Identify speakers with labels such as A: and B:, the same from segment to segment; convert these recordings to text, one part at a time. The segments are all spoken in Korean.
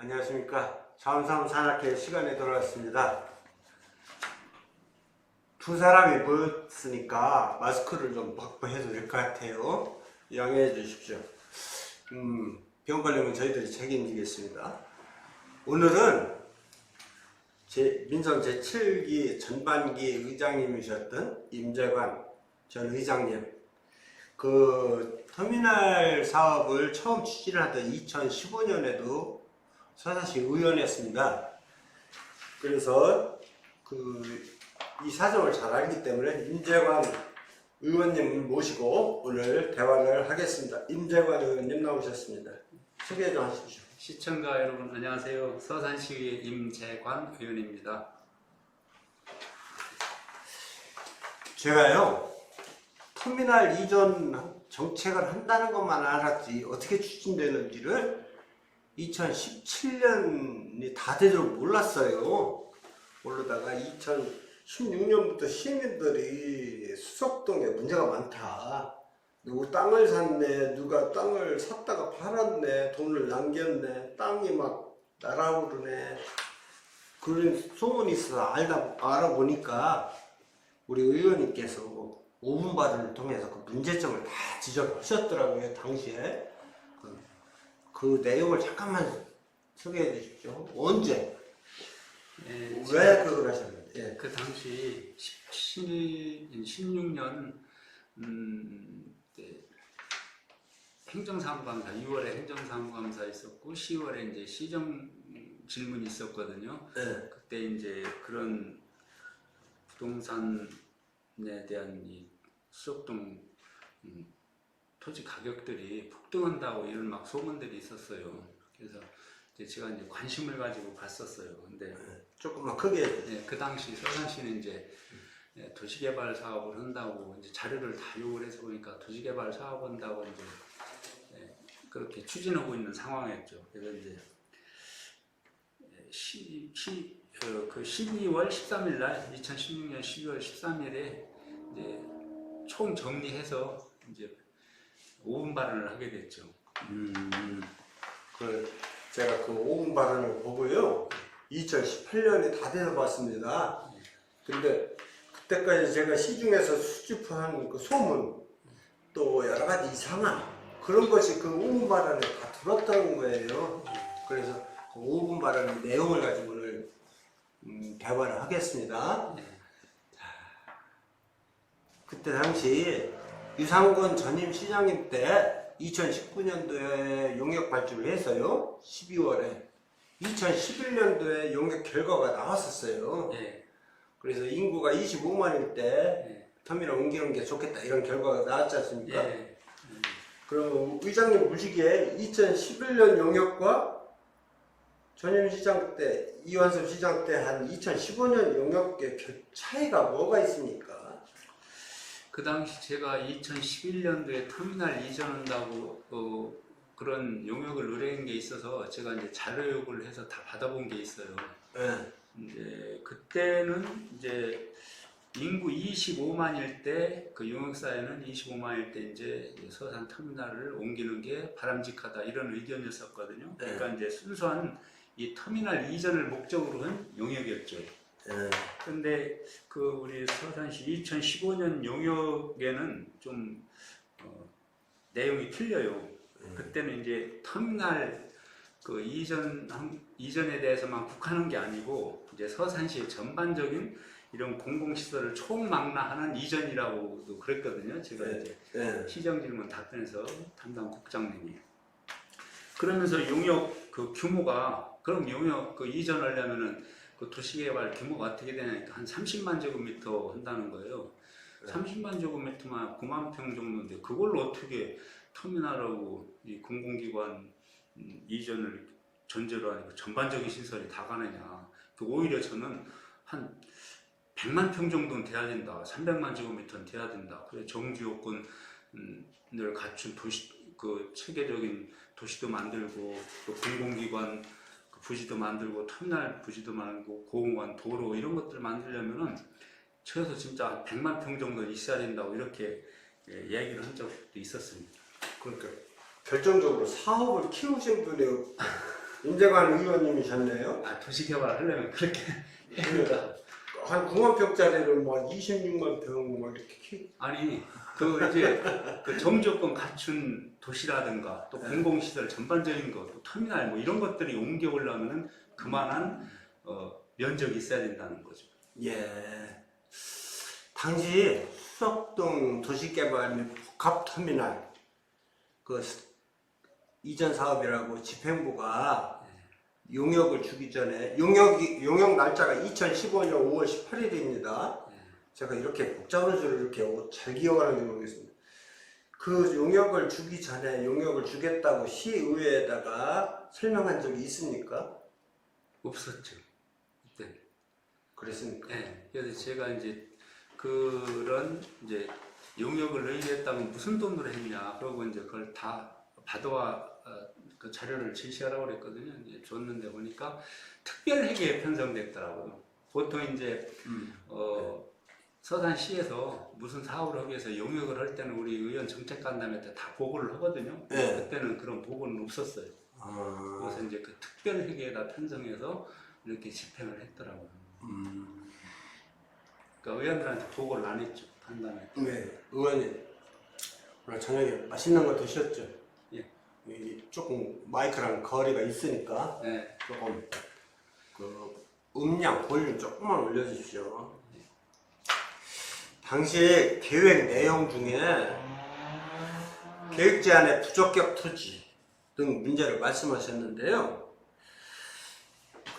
A: 안녕하십니까. 자원사업 산악회 시간에 돌아왔습니다. 두 사람이 모였으니까 마스크를 좀 확보해도 될 것 같아요. 양해해 주십시오. 병 걸리면 저희들이 책임지겠습니다. 오늘은 민선 제7기 전반기 의장님이셨던 임재관 전 의장님, 그 터미널 사업을 처음 추진을 하던 2015년에도 서산시 의원이었습니다. 그래서 이 사정을 잘 알기 때문에 임재관 의원님을 모시고 오늘 대화를 하겠습니다. 임재관 의원님 나오셨습니다. 소개 좀 하십시오.
B: 시청자 여러분 안녕하세요. 서산시 임재관 의원입니다.
A: 제가요, 터미널 이전 정책을 한다는 것만 알았지 어떻게 추진되는지를 2017년이 다 되도록 몰랐어요. 모르다가 2016년부터 시민들이 수석동에 문제가 많다. 누구 땅을 샀네, 누가 땅을 샀다가 팔았네, 돈을 남겼네, 땅이 막 날아오르네, 그런 소문이 있어서 알아보니까 우리 의원님께서 5분 발언을 통해서 그 문제점을 다 지적하셨더라고요. 당시에 그 내용을 잠깐만 소개해 주십시오. 언제? 왜 그걸 하셨는지?
B: 그 당시 16년 행정사무감사 6월에 행정사무감사 있었고 10월에 이제 시정 질문이 있었거든요. 그때 이제 그런 부동산에 대한 이 수석동 토지 가격들이 폭등한다고 이런 막 소문들이 있었어요. 그래서 이제 제가 이제 관심을 가지고 봤었어요. 근데
A: 조금만 크게 해주세요.
B: 그 당시 서산시는 이제 도시개발 사업을 한다고 이제 자료를 다 요구를 해서 보니까 도시개발 사업 한다고 이제 그렇게 추진하고 있는 상황이었죠. 그래서 이제 12월 13일 날 2016년 12월 13일에 이제 총 정리해서 이제 5분 발언을 하게 됐죠.
A: 제가 그 5분 발언을 보고요, 2018년에 다 돼서 봤습니다. 근데 그때까지 제가 시중에서 수집한 그 소문, 또 여러 가지 이상한 그런 것이 그 5분 발언에 다 들었다는 거예요. 그래서 그 5분 발언의 내용을 가지고 오늘 대화를 하겠습니다. 그때 당시 유상권 전임 시장님 때 2019년도에 용역 발주를 해서요, 12월에 2011년도에 용역 결과가 나왔었어요. 그래서 인구가 25만일 때 터미널 옮기는 게 좋겠다 이런 결과가 나왔지 않습니까? 그럼 의장님 보시기에 2011년 용역과 전임 시장 때, 이완섭 시장 때 한 2015년 용역의 차이가 뭐가 있습니까?
B: 그 당시 제가 2011년도에 터미널 이전한다고 그런 용역을 의뢰한 게 있어서 제가 이제 자료 요구를 해서 다 받아본 게 있어요. 이제 그때는 이제 인구 25만일 때 그 용역사에는 25만일 때 이제 서산 터미널을 옮기는 게 바람직하다 이런 의견이었었거든요. 그러니까 이제 순수한 이 터미널 이전을 목적으로 한 용역이었죠. 근데 그 우리 서산시 2015년 용역에는 좀 내용이 틀려요. 그때는 이제 터미널 그 이전에 대해서만 국한한 게 아니고 이제 서산시의 전반적인 이런 공공시설을 총망라하는 이전이라고도 그랬거든요. 제가 이제 시정질문 답변에서 담당 국장님이 그러면서 용역 그 규모가 그럼 용역 그 이전하려면은 그 도시개발 규모가 어떻게 되냐니까 한 30만 제곱미터 한다는 거예요. 30만 제곱미터만 9만 평 정도인데 그걸로 어떻게 터미널하고 이 공공기관 이전을 전제로 하니까 전반적인 시설이 다 가느냐. 오히려 저는 한 100만 평 정도는 돼야 된다. 300만 제곱미터는 돼야 된다. 그래 정주 요건을 갖춘 도시 그 체계적인 도시도 만들고 또 공공기관 부지도 만들고 터미널 부지도 만들고 공원, 도로 이런 것들을 만들려면은 최소 진짜 100만 평 정도 있어야 된다고 이렇게 얘기를 한 적도 있었습니다.
A: 그러니까 결정적으로 사업을 키우신 분이 임재관 의원님이셨네요.
B: 아, 도시개발 하려면 그렇게
A: 한 9만 평짜리를 뭐 26만 평 뭐 이렇게
B: 아니 그 이제 그 정조건 갖춘 도시라든가 또 공공시설 전반적인 거, 또 터미널 뭐 이런 것들이 옮겨오려면은 그만한 면적이 있어야 된다는 거죠.
A: 예. 당시 수석동 도시개발 및 복합터미널 그 이전 사업이라고 집행부가 용역을 주기 전에 용역 날짜가 2015년 5월 18일입니다. 제가 이렇게 복잡한 수를 이렇게 잘 기억하는지 모르겠습니다. 그 용역을 주기 전에 용역을 주겠다고 시의회에다가 설명한 적이 있습니까?
B: 없었죠. 그때.
A: 그랬습니까?
B: 네. 그래서 제가 이제 그런 이제 용역을 의뢰했다면 무슨 돈으로 했냐, 그러고 이제 그걸 다 받아와 그 자료를 제시하라고 그랬거든요. 이제 줬는데 보니까 특별회계에 편성됐더라고요. 보통 이제 서산시에서 무슨 사업을 하기 위해서 용역을 할 때는 우리 의원 정책관담한테 다 보고를 하거든요.
A: 네.
B: 그때는 그런 보고는 없었어요. 그래서 이제 그 특별회계에다 편성해서 이렇게 집행을 했더라고요. 그러니까 의원들한테 보고를 안 했죠. 판단에.
A: 네, 의원님 오늘 저녁에 맛있는 거 드셨죠?
B: 예.
A: 조금 마이크랑 거리가 있으니까
B: 네.
A: 조금 그 음량 볼륨 조금만 올려주십시오. 당시 계획 내용 중에 계획 제한의 부적격 토지 등 문제를 말씀하셨는데요.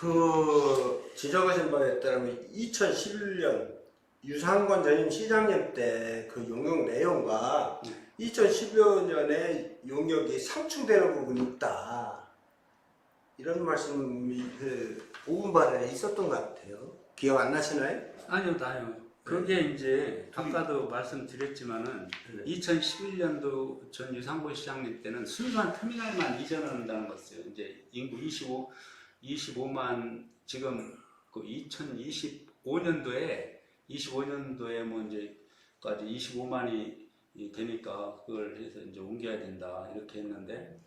A: 그 지적하신 바에 따르면 2011년 유상권 전임 시장님 때 그 용역 내용과 2010여 년에 용역이 상충되는 부분이 있다. 이런 말씀이 그 보훈발에 있었던 것 같아요. 기억 안 나시나요?
B: 아니요. 그게 이제 아까도 말씀드렸지만은 2011년도 전 유상권 시장님 때는 순수한 터미널만 이전한다는 거였어요. 이제 인구 25만 지금 그 2025년도에 뭐 이제까지 25만이 되니까 그걸 해서 이제 옮겨야 된다 이렇게 했는데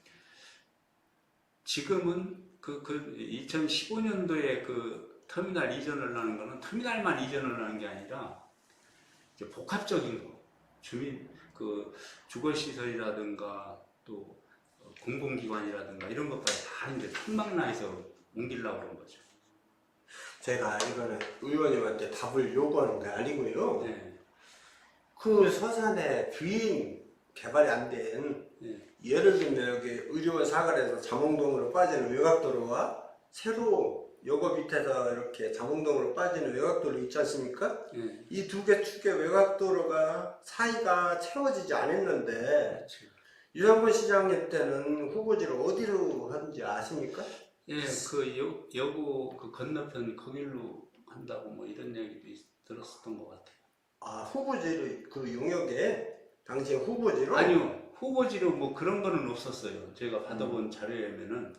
B: 지금은 그 2015년도에 그 터미널 이전을 하는 거는 터미널만 이전을 하는 게 아니라 이제 복합적인 거, 주민 그 주거시설이라든가 또 공공기관이라든가 이런 것까지 다 이제 탐망라에서 옮기려고 그런 거죠.
A: 제가 이거는 의원님한테 답을 요구하는 게 아니고요.
B: 네.
A: 그 서산에 주인 개발이 안 된 예를 들면 여기 의료원 사거리에서 잠원동으로 빠지는 외곽도로와 새로 요거 밑에서 이렇게 잠원동으로 빠지는 외곽도로 있지 않습니까? 이 두 개 축의 외곽도로가 사이가 채워지지 않았는데
B: 그렇죠.
A: 유상권 시장님 때는 후보지를 어디로 하는지 아십니까?
B: 예, 그 여고 그 건너편 거길로 한다고 뭐 이런 얘기도 들었었던 것 같아요.
A: 아, 후보지를 그 용역에 당시에 후보지로?
B: 아니요, 후보지로 뭐 그런 거는 없었어요. 제가 받아본 자료에 보면은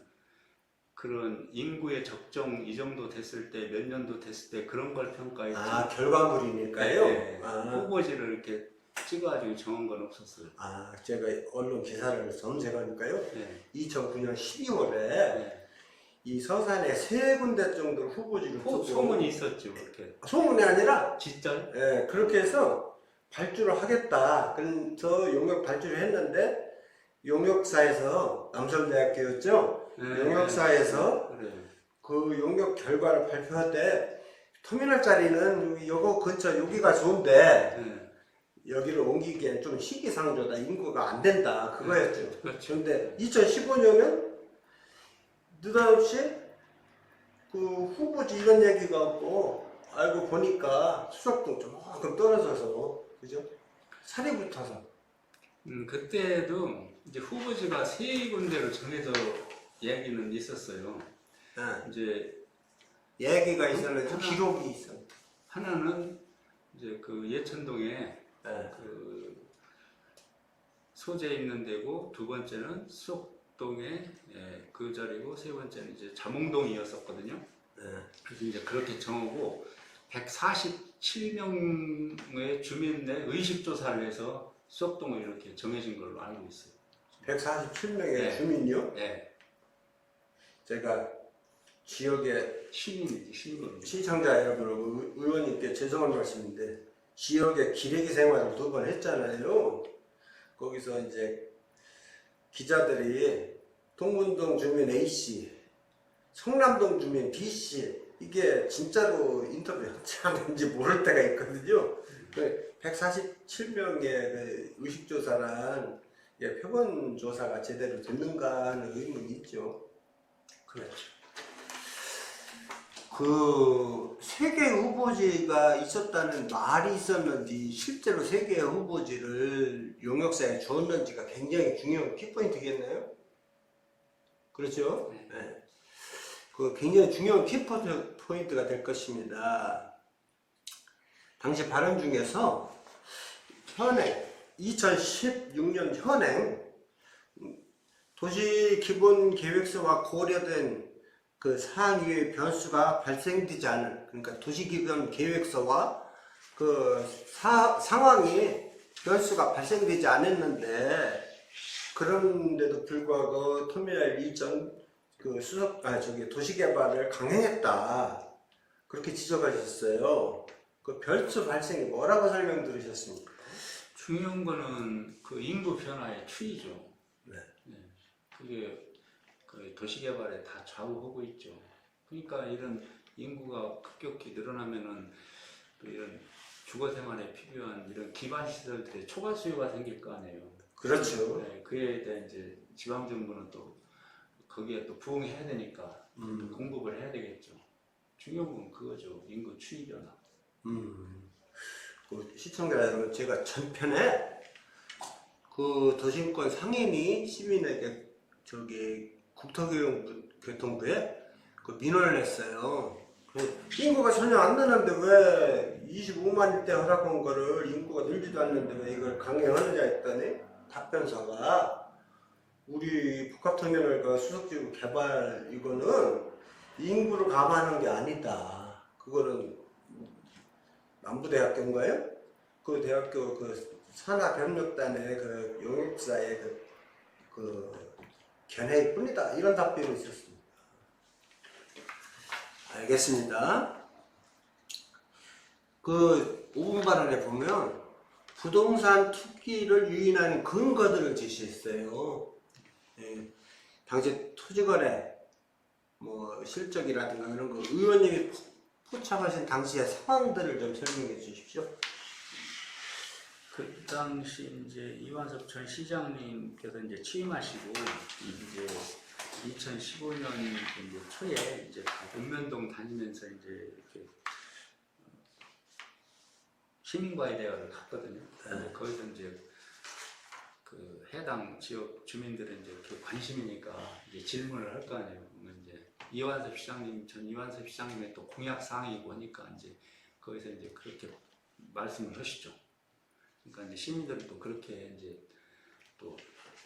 B: 그런 인구의 적정 이 정도 됐을 때 몇 년도 됐을 때 그런 걸 평가했지.
A: 아, 결과물이니까요.
B: 네,
A: 아.
B: 후보지를 이렇게 찍어가지고 정한 건 없었어요.
A: 아, 제가 언론 기사를 검색하니까요.
B: 네.
A: 2009년 12월에
B: 네.
A: 이 서산에 3군데 정도 후보지를 두고
B: 소문이 있었죠, 그렇게.
A: 소문이 아니라
B: 진짜?
A: 예, 그렇게 해서 발주를 하겠다. 그래서 용역 발주를 했는데 용역사에서 남성대학교였죠.
B: 네,
A: 용역사에서
B: 네.
A: 그 용역 결과를 발표할 때 터미널 자리는 요거 근처 여기가 좋은데
B: 네.
A: 여기를 옮기기엔 좀 시기상조다, 인구가 안 된다, 그거였죠.
B: 그렇죠.
A: 그런데 2015년은 느닷없이 그 후보지 이런 얘기가 없고 알고 보니까 수석동 조금 떨어져서 그죠? 살이 붙어서.
B: 그때도 이제 후보지가 3군데로 정해져 이야기는 있었어요.
A: 네.
B: 이제
A: 얘기가 있었는데 기록이 있어.
B: 하나는 이제 그 예천동에
A: 네.
B: 그 소재 있는 데고, 두 번째는 수석동에 그 자리고, 세 번째는 이제 잠홍동이었었거든요.
A: 네.
B: 그래서 이제 그렇게 정하고 147명의 주민 내 의식조사를 해서 수석동을 이렇게 정해진 걸로 알고 있어요.
A: 147명의
B: 네.
A: 주민이요?
B: 네.
A: 제가 지역의
B: 시민이지 시민.
A: 시청자 여러분, 의원님께 죄송한 말씀인데 지역의 기레기 생활을 2번 했잖아요. 거기서 이제 기자들이 동문동 주민 A씨, 성남동 주민 B씨 이게 진짜로 인터뷰 하는지 모를 때가 있거든요. 147명의 그 의식조사란 표본조사가 제대로 됐는가 하는 의문이 있죠.
B: 그렇죠.
A: 그 세계 후보지가 있었다는 말이 있었는지 실제로 세계 후보지를 용역사에 주었는지가 굉장히 중요한 키포인트겠네요. 그렇죠? 네. 그 굉장히 중요한 키포인트가 될 것입니다. 당시 발언 중에서 현행 2016년 현행 도시기본계획서와 고려된 그 사항 외의 변수가 발생되지 않은, 그러니까 도시기본계획서와 그 상황이 변수가 발생되지 않았는데, 그런데도 불구하고 터미널 이전 그 도시개발을 강행했다, 그렇게 지적하셨어요. 그 변수 발생이 뭐라고 설명 들으셨습니까?
B: 중요한 거는 그 인구 변화의 추이죠.
A: 네.
B: 그게 그 도시개발에 다 좌우하고 있죠. 그러니까 이런 인구가 급격히 늘어나면은 또 이런 주거생활에 필요한 이런 기반 시설들의 초과 수요가 생길 거 아니에요.
A: 그렇죠.
B: 네, 그에 대해 이제 지방정부는 또 거기에 또 부응해야 되니까 또 공급을 해야 되겠죠. 중요한 건 그거죠. 인구 추이 변화.
A: 그 시청자 여러분, 제가 전편에 그 도심권 상인이 시민에게 국토교통부에 그 민원을 했어요. 인구가 전혀 안 느는데 왜 25만일 때 허락한 거를 인구가 늘지도 않는데 왜 이걸 강행하느냐 했더니 답변서가 우리 복합터미널 그 수석지구 개발 이거는 인구를 감안하는 게 아니다. 그거는 남부대학교인가요? 그 대학교 그 산하병력단의 그 용역사의 그 견해일 뿐이다. 이런 답변이 있었습니다. 알겠습니다. 그 5분 발언에 보면 부동산 투기를 유인하는 근거들을 제시했어요. 예. 당시 토지거래 뭐 실적이라든가 이런 거 의원님이 포착하신 당시의 상황들을 좀 설명해 주십시오.
B: 그 당시 이제 이완섭 전 시장님께서 이제 취임하시고 이제 2015년 이제 초에 이제 읍면동 다니면서 이제 이렇게 시민과의 대화를 갔거든요.
A: 네.
B: 거기서 이제 그 해당 지역 주민들은 이제 그 관심이니까 이제 질문을 할 거 아니에요. 그러면 이제 이완섭 시장님, 전 이완섭 시장님의 또 공약 사항이고 하니까 이제 거기서 이제 그렇게 말씀을 하시죠. 그러니까 이제 시민들은 또 그렇게 이제 또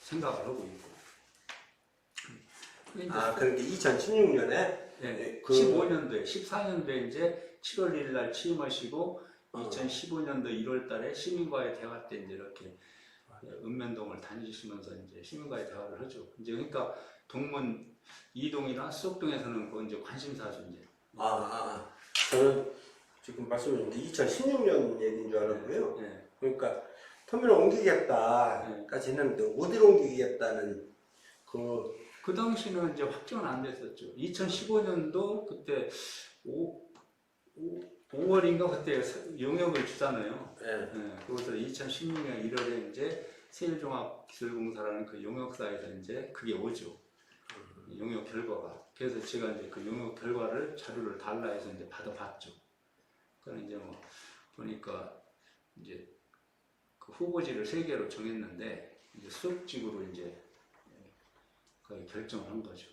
B: 생각을 하고 있고.
A: 그러니까 2016년에
B: 네, 15년도에 14년도에 이제 7월 1일 날 취임하시고 2015년도 1월 달에 시민과의 대화 때 이제 이렇게 읍면동을 다니시면서 이제 시민과의 대화를 하죠. 이제 그러니까 동문 이동이나 수석동에서는 그 이제 관심사죠 이제.
A: 저는 지금 말씀드린 2016년 얘기인 줄 알았고요.
B: 네.
A: 그러니까 터미널 옮기겠다까지 했는데 어디로 옮기겠다는
B: 그 당시는 이제 확정은 안 됐었죠. 2015년도 그때 5월인가 그때 용역을 주잖아요.
A: 네.
B: 그래서 2016년 1월에 이제 세일종합기술공사라는 그 용역사에서 이제 그게 오죠. 용역 결과가. 그래서 제가 이제 그 용역 결과를 자료를 달라 해서 이제 받아봤죠. 그러니까 이제 뭐 보니까 이제 그 후보지를 3개로 정했는데 이제 수석지구로 이제 거의 결정을 한 거죠.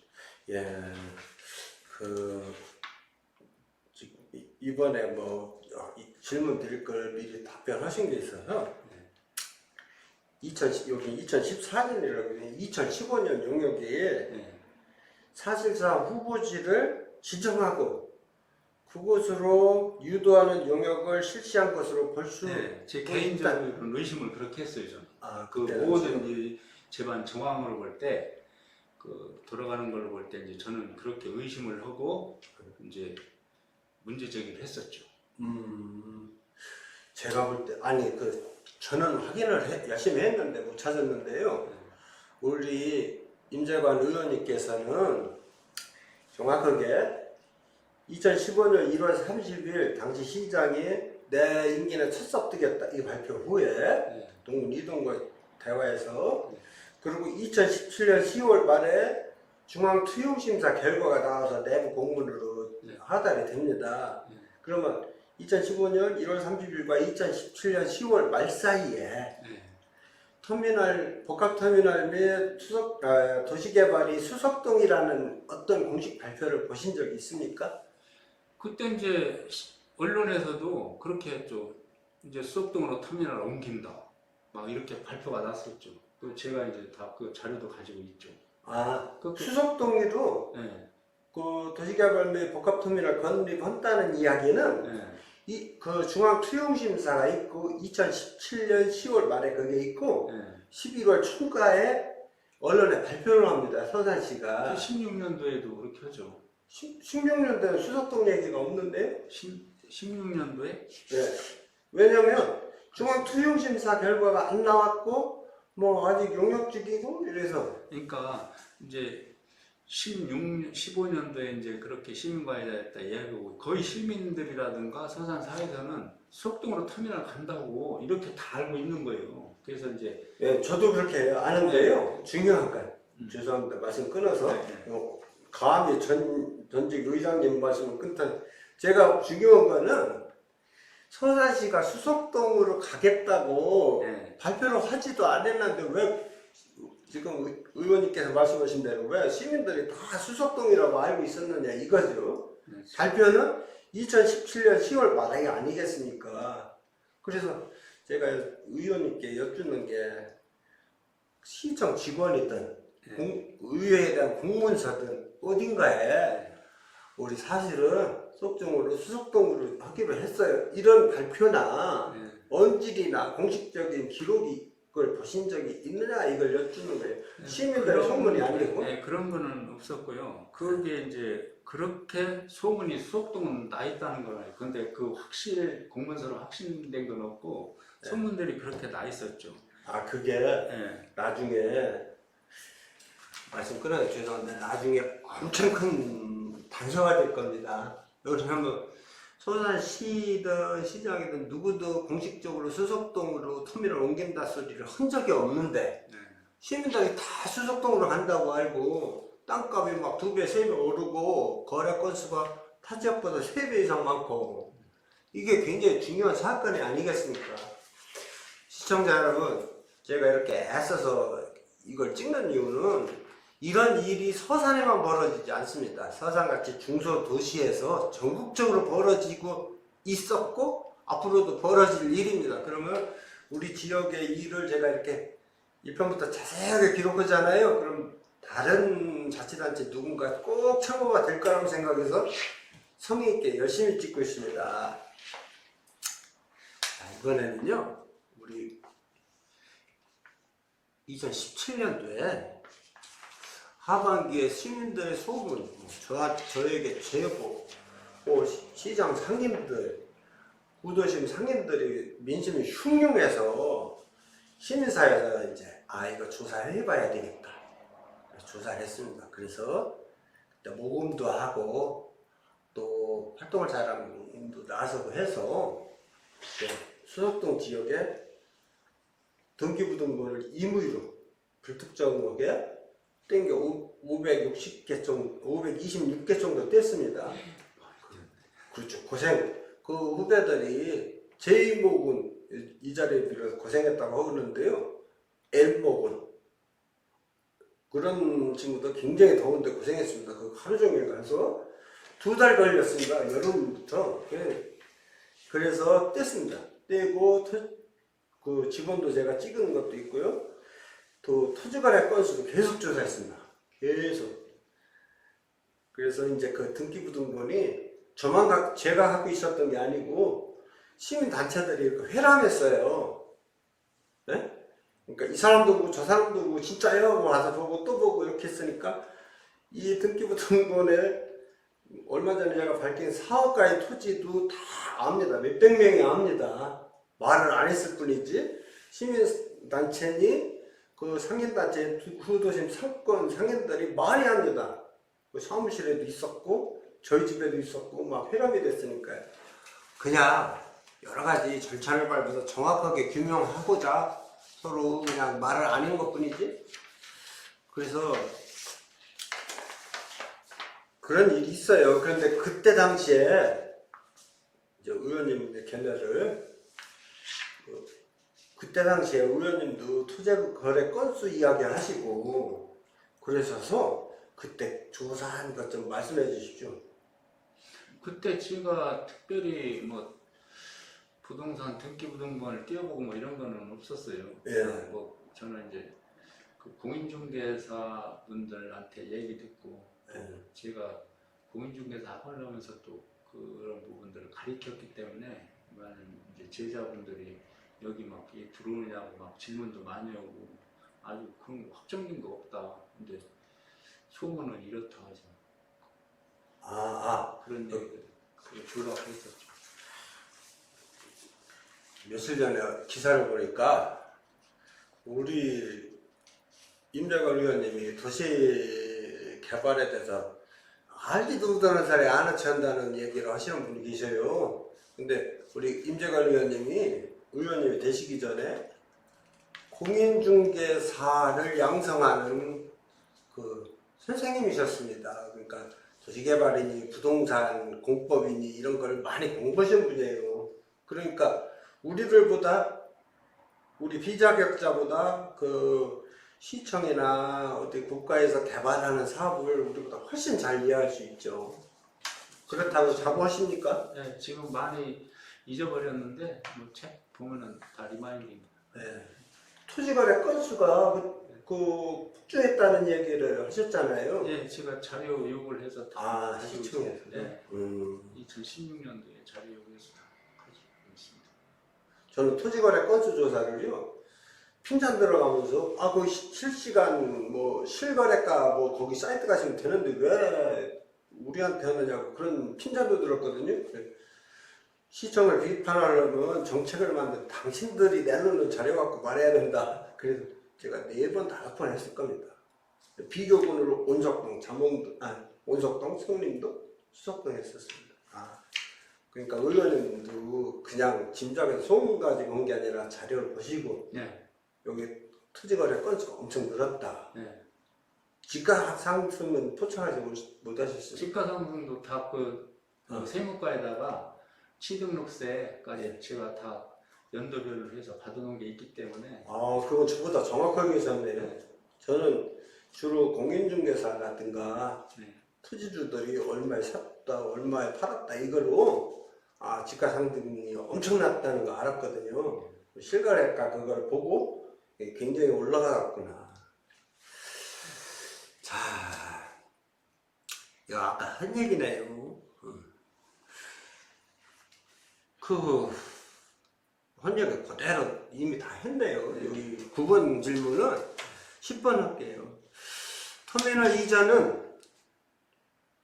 A: 예, 이번에 뭐 질문 드릴 걸 미리 답변하신 게 있어서 여기 2014년이라고 2015년 용역에 사실상 후보지를 지정하고 그곳으로 유도하는 용역을 실시한 것으로 볼 수
B: 제 개인적인 의심을 그렇게 했어요. 저는. 그 모든 이 제반 정황을 볼 때 돌아가는 걸로 볼 때 이제 저는 그렇게 의심을 하고 이제 문제 제기를 했었죠.
A: 제가 볼 때 아니 저는 확인을 열심히 했는데 못 찾았는데요. 우리 임재관 의원님께서는 정확하게 2015년 1월 30일 당시 시장이 내 임기는 첫 섭득이었다 이 발표 후에 동문 이동과 대화에서 그리고 2017년 10월 말에 중앙투용심사 결과가 나와서 내부 공문으로 하달이 됩니다. 그러면 2015년 1월 30일과 2017년 10월 말 사이에 복합터미널 및 도시개발이 수석동이라는 어떤 공식 발표를 보신 적이 있습니까?
B: 그때 이제 언론에서도 그렇게 했죠. 이제 수석동으로 터미널을 옮긴다. 막 이렇게 발표가 났었죠. 그 제가 이제 다 그 자료도 가지고 있죠.
A: 수석동에도 그 도시개발 및 복합터미널 건립한다는 이야기는 그 중앙투용심사가 있고 2017년 10월 말에 그게 있고 11월 초가에 언론에 발표를 합니다. 서산시가
B: 16년도에도 그렇게 하죠.
A: 16년도에는 수석동 얘기가 없는데요?
B: 16년도에?
A: 네. 왜냐면 중앙투용심사 결과가 안 나왔고 뭐 아직 용역 중이고 이래서
B: 그러니까 이제 15년도에 이제 그렇게 시민과외다 이야기하고 거의 시민들이라든가 서산 사회에서는 수석동으로 터미널 간다고 이렇게 다 알고 있는 거예요. 그래서 이제
A: 저도 그렇게 아는데요. 중요한 건 죄송합니다. 말씀 끊어서 감히 전직 의장님 말씀을 끊던 제가 중요한 거는 서산시가 수석동으로 가겠다고 발표를 하지도 않았는데 왜 지금 의원님께서 말씀하신 대로 왜 시민들이 다 수석동이라고 알고 있었느냐 이거죠. 발표는 2017년 10월 말이 아니겠습니까? 그래서 제가 의원님께 여쭙는 게 시청 직원이든 의회에 대한 공문서든 어딘가에 우리 사실은 수석동으로 하기로 했어요. 이런 발표나 언질이나 공식적인 기록이 그걸 보신 적이 있느냐 이걸 여쭈는 거예요. 시민들의 소문이 아니고.
B: 그런 거는 없었고요. 그게 이제 그렇게 소문이 수석동은 나 있다는 거예요. 근데 그 공문서로 확신된 건 없고 소문들이 그렇게 나 있었죠.
A: 그게 나중에 말씀 끊어요. 죄송한데 나중에 엄청 큰 단서가 될 겁니다. 여기서 한번 서산시든 시장이든 누구도 공식적으로 수석동으로 터미널 옮긴다 소리를 한 적이 없는데 시민들이 다 수석동으로 간다고 알고 땅값이 막 2배, 3배 오르고 거래 건수가 타 지역보다 3배 이상 많고 이게 굉장히 중요한 사건이 아니겠습니까? 시청자 여러분, 제가 이렇게 애써서 이걸 찍는 이유는 이런 일이 서산에만 벌어지지 않습니다. 서산같이 중소도시에서 전국적으로 벌어지고 있었고 앞으로도 벌어질 일입니다. 그러면 우리 지역의 일을 제가 이렇게 1편부터 자세하게 기록하잖아요. 그럼 다른 자치단체 누군가 꼭 참고가 될 거라고 생각해서 성의 있게 열심히 찍고 있습니다. 이번에는요, 우리 2017년도에 하반기에 시민들의 소문, 저에게 제보, 시장 상인들, 구도심 상인들이 민심이 흉흉해서 시민사회에서 이제 이거 조사해봐야 되겠다. 조사를 했습니다. 그래서 그때 모금도 하고 또 활동을 잘하는 분도 나서고 해서 수석동 지역에 등기부등본을 임의로 불특정하게 땡겨 560개 정도, 526개 정도 뗐습니다. 그렇죠. 그 후배들이 제2목은 이 자리에 빌어서 고생했다고 하는데요. L목은 그런 친구도 굉장히 더운데 고생했습니다. 그 하루 종일 가서 2달 걸렸습니다. 여름부터. 그래서 뗐습니다. 떼고 그 직원도 제가 찍은 것도 있고요. 또 토지거래 건수도 계속 조사했습니다. 계속. 그래서 이제 그 등기부등본이 제가 갖고 있었던 게 아니고 시민단체들이 회람했어요. 네? 그러니까 이 사람도 보고 저 사람도 보고 진짜요 하고 와서 보고 또 보고 이렇게 했으니까 이 등기부등본에 얼마 전에 제가 밝힌 4억가의 토지도 다 압니다. 몇백 명이 압니다. 말을 안 했을 뿐이지 시민단체니 그 상인단체 구도심 상권 상인들이 많이 합니다. 그 사무실에도 있었고 저희 집에도 있었고 막 회람이 됐으니까요. 그냥 여러 가지 절차를 밟아서 정확하게 규명하고자 서로 그냥 말을 안 한 것 뿐이지. 그래서 그런 일이 있어요. 그런데 그때 당시에 이제 의원님 견해를 그때 당시에 의원님도 토지거래 건수 이야기 하시고 그러셔서 그때 조사한 것 좀 말씀해 주십시오.
B: 그때 제가 특별히 뭐 부동산 등기부등본을 띄워보고 뭐 이런 거는 없었어요.
A: 예.
B: 뭐 저는 이제 그 공인중개사 분들한테 얘기 듣고 제가 공인중개사 학원을 하면서 또 그런 부분들을 가르쳤기 때문에 많은 이제 제자분들이 여기 막 들어오느냐고 막 질문도 많이 오고 아주 그런 거 확정된 거 없다. 근데 소문은 이렇다 하죠. 그런 얘기들 조락했었죠.
A: 며칠 전에 기사를 보니까 우리 임재걸 의원님이 도시 개발에 대해서 알지도 못하는 사람이 아는 체 한다는 얘기를 하시는 분이 계셔요. 근데 우리 임재걸 의원님이 되시기 전에 공인중개사를 양성하는 그 선생님이셨습니다. 그러니까 도시개발이니 부동산 공법이니 이런 걸 많이 공부하신 분이에요. 그러니까 우리들보다 우리 비자격자보다 그 시청이나 어디 국가에서 개발하는 사업을 우리보다 훨씬 잘 이해할 수 있죠. 그렇다고 자부하십니까?
B: 네, 지금 많이 잊어버렸는데 뭐 책 보면은 다 리마인딩입니다.
A: 네. 토지거래 건수가 폭주했다는 얘기를 하셨잖아요.
B: 네, 제가 자료 요구를 해서 다 가지고
A: 시청에서.
B: 있어요. 네. 2016년도에 자료 요구해서 다 가지고 있습니다.
A: 저는 토지거래 건수 조사를요, 핀잔 들어가면서 그 실시간 뭐 실거래가 뭐 거기 사이트 가시면 되는데 왜 우리한테 하느냐고 그런 핀잔도 들었거든요. 시청을 비판하려면 정책을 만든 당신들이 내놓는 자료 갖고 말해야 된다. 그래서 제가 4번 5번 했을 겁니다. 비교군으로 온석동, 온석동, 성림도, 수석동 했었습니다. 그러니까 의원님도 그냥 짐작해서 소문 가지고 온 게 아니라 자료를 보시고 여기 토지거래 건수가 엄청 늘었다. 지가 상승은 포착하지 못하셨어요.
B: 집가상승도 다 세무과에다가 취등록세까지 제가 다 연도별로 해서 받아놓은 게 있기 때문에.
A: 그거 저보다 정확하게 하셨네요. 저는 주로 공인중개사라든가 토지주들이 얼마에 샀다, 얼마에 팔았다 이걸로 집가상승이 엄청났다는 거 알았거든요. 실거래가 그걸 보고 굉장히 올라가갔구나. 자, 이거 아까 한 얘기네요. 한 얘기 그대로 이미 다 했네요. 여기 9번 질문은 10번 할게요. 터미널 이전은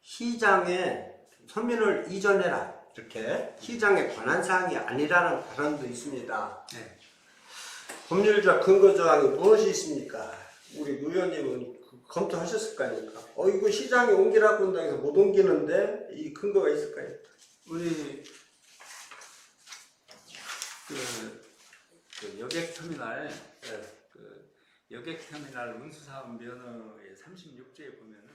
A: 시장에 터미널 이전해라 이렇게 시장의 권한사항이 아니라는 발언도 있습니다. 법률적 근거조항이 무엇이 있습니까? 우리 의원님은 검토하셨을 거 아닙니까? 이거 시장에 옮기라고 한다 해서 못 옮기는데 이 근거가 있을까요?
B: 우리 여객터미널 여객터미널 운수사업 면허의 36조에 보면은